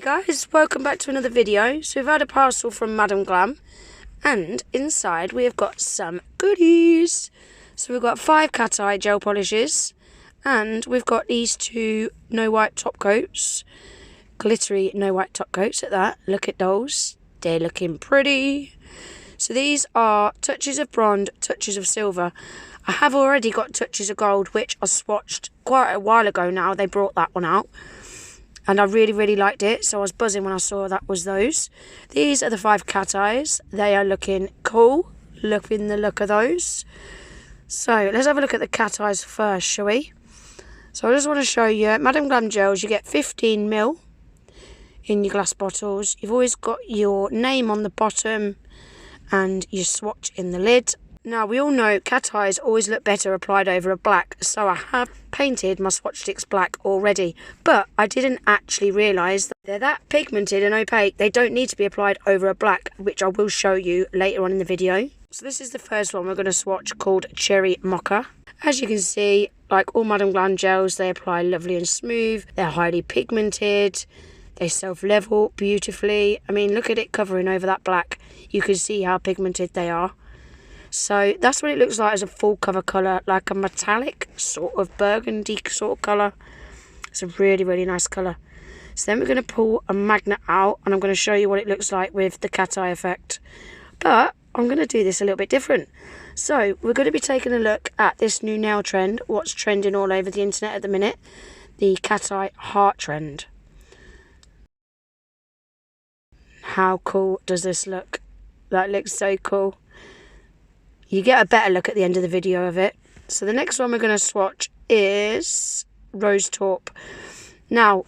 Hey guys, welcome back to another video. So we've had a parcel from Madam Glam, and inside we have got some goodies. So we've got 5 cat eye gel polishes, and we've got these 2 no wipe top coats, glittery no wipe top coats at that. Look at those, they're looking pretty. So these are touches of bronze, touches of silver. I have already got touches of gold, which I swatched quite a while ago now. They brought that one out. And I really liked it, so I was buzzing when I saw that was those. These are the 5 cat eyes. They are looking cool. Loving the look of those. So let's have a look at the cat eyes first, shall we? So I just want to show you, Madam Glam gels, you get 15ml in your glass bottles. You've always got your name on the bottom and your swatch in the lid. Now, we all know cat eyes always look better applied over a black, so I have painted my swatch sticks black already, but I didn't actually realise that they're that pigmented and opaque. They don't need to be applied over a black, which I will show you later on in the video. So this is the first one we're going to swatch, called Cherry Mocha. As you can see, like all Madam Glam gels, they apply lovely and smooth. They're highly pigmented. They self-level beautifully. I mean, look at it covering over that black. You can see how pigmented they are. So that's what it looks like as a full cover colour, like a metallic sort of burgundy sort of colour. It's a really nice colour. So then we're going to pull a magnet out, and I'm going to show you what it looks like with the cat eye effect. But I'm going to do this a little bit different. So we're going to be taking a look at this new nail trend, what's trending all over the internet at the minute, the cat eye heart trend. How cool does this look? That looks so cool. You get a better look at the end of the video of it. So the next one we're going to swatch is Rose Taupe. Now,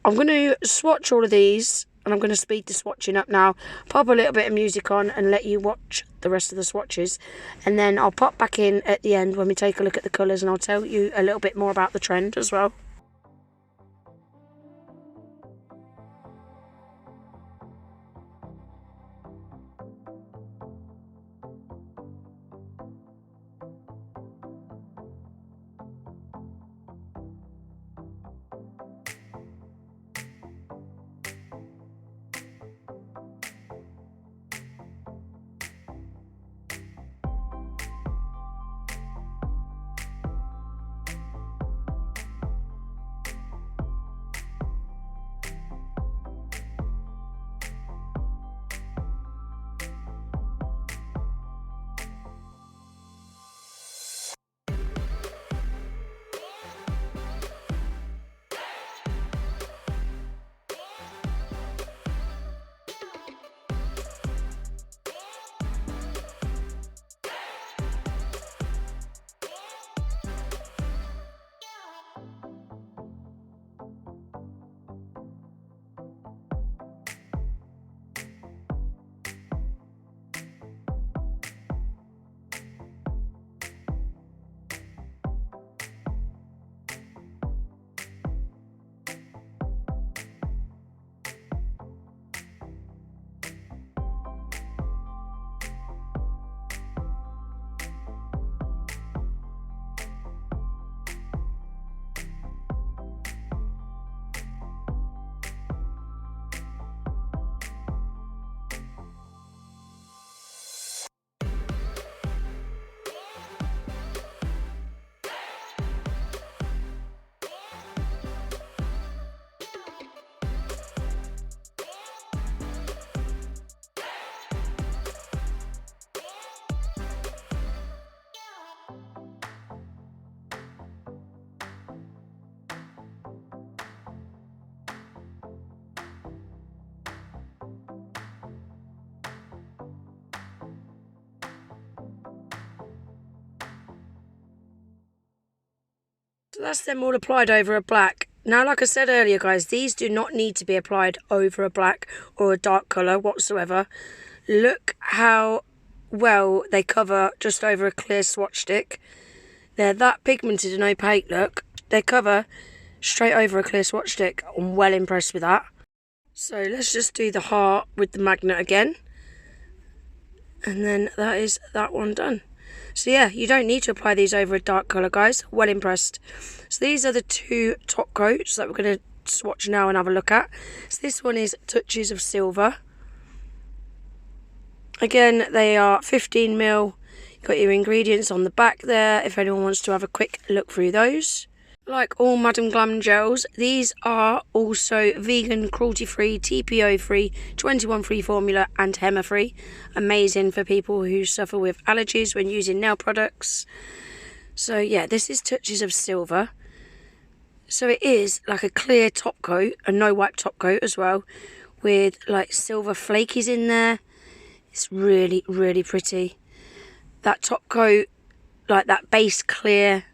I'm going to swatch all of these, and I'm going to speed the swatching up now. Pop a little bit of music on and let you watch the rest of the swatches. And then I'll pop back in at the end when we take a look at the colours, and I'll tell you a little bit more about the trend as well. So that's them all applied over a black. Now, like I said earlier, guys, these do not need to be applied over a black or a dark colour whatsoever. Look how well they cover just over a clear swatch stick. They're that pigmented and opaque, look. They cover straight over a clear swatch stick. I'm well impressed with that. So let's just do the heart with the magnet again. And then that is that one done. So yeah, you don't need to apply these over a dark colour, guys. Well impressed. So these are the 2 top coats that we're going to swatch now and have a look at. So this one is Touches of Silver. Again, they are 15ml. You've got your ingredients on the back there if anyone wants to have a quick look through those. Like all Madam Glam gels, these are also vegan, cruelty-free, TPO-free, 21-free formula and HEMA-free. Amazing for people who suffer with allergies when using nail products. So yeah, this is Touches of Silver. So it is like a clear top coat, a no wipe top coat as well, with like silver flakies in there. It's really, really pretty. That top coat, like that base clear,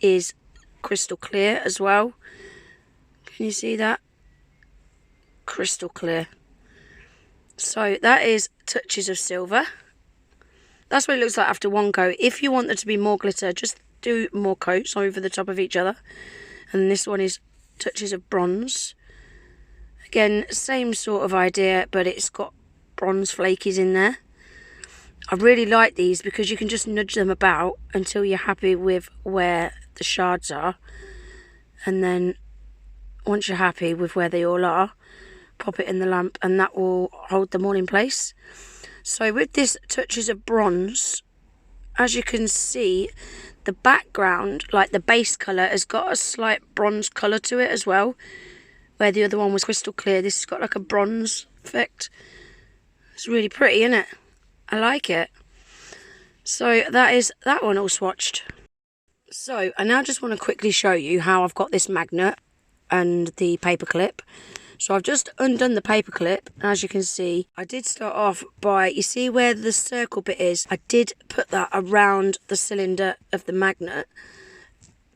is crystal clear as well. Can you see that? Crystal clear. So that is Touches of Silver. That's what it looks like after one coat. If you want there to be more glitter, just do more coats over the top of each other. And this one is Touches of Bronze. Again, same sort of idea, but it's got bronze flakies in there. I really like these because you can just nudge them about until you're happy with where the shards are, and then once you're happy with where they all are, pop it in the lamp and that will hold them all in place. So with this Touches of Bronze, as you can see, the background, like the base colour, has got a slight bronze colour to it as well, where the other one was crystal clear. This has got like a bronze effect. It's really pretty, isn't it? I like it. So that is that one all swatched. So I now just want to quickly show you how I've got this magnet and the paper clip. So I've just undone the paper clip. As you can see, I did start off by, you see where the circle bit is? I did put that around the cylinder of the magnet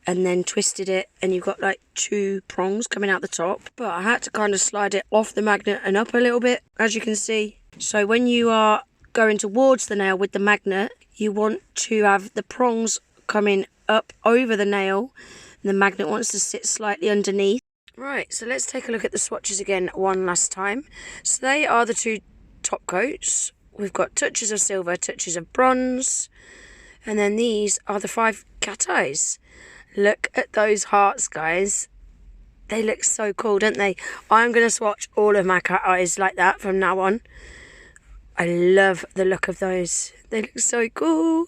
and then twisted it, and you've got like two prongs coming out the top. But I had to kind of slide it off the magnet and up a little bit, as you can see. So when you are going towards the nail with the magnet, you want to have the prongs coming up over the nail, and the magnet wants to sit slightly underneath. Right, so let's take a look at the swatches again one last time. So they are the two top coats. We've got Touches of Silver, Touches of Bronze, and then these are the 5 cat eyes. Look at those hearts, guys. They look so cool, don't they? I'm going to swatch all of my cat eyes like that from now on. I love the look of those. They look so cool.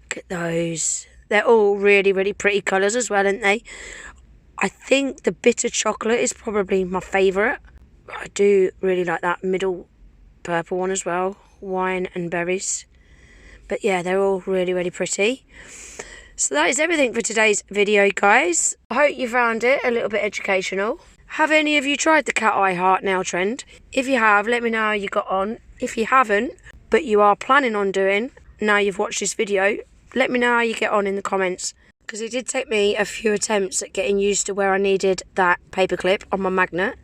Look at those. They're all really, really pretty colours as well, aren't they? I think the bitter chocolate is probably my favourite. I do really like that middle purple one as well. Wine and berries. But yeah, they're all really, really pretty. So that is everything for today's video, guys. I hope you found it a little bit educational. Have any of you tried the cat eye heart nail trend? If you have, let me know how you got on. If you haven't, but you are planning on doing, now you've watched this video, let me know how you get on in the comments. Because it did take me a few attempts at getting used to where I needed that paper clip on my magnet.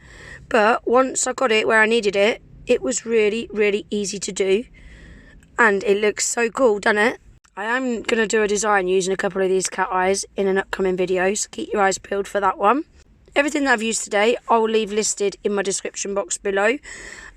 But once I got it where I needed it, it was really, really easy to do. And it looks so cool, doesn't it? I am going to do a design using a couple of these cat eyes in an upcoming video, so keep your eyes peeled for that one. Everything that I've used today, I will leave listed in my description box below.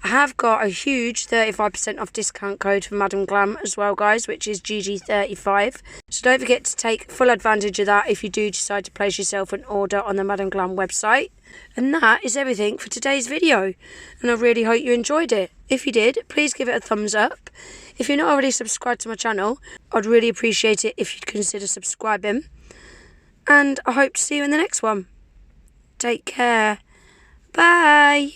I have got a huge 35% off discount code for Madam Glam as well, guys, which is GG35. So don't forget to take full advantage of that if you do decide to place yourself an order on the Madam Glam website. And that is everything for today's video. And I really hope you enjoyed it. If you did, please give it a thumbs up. If you're not already subscribed to my channel, I'd really appreciate it if you'd consider subscribing. And I hope to see you in the next one. Take care. Bye.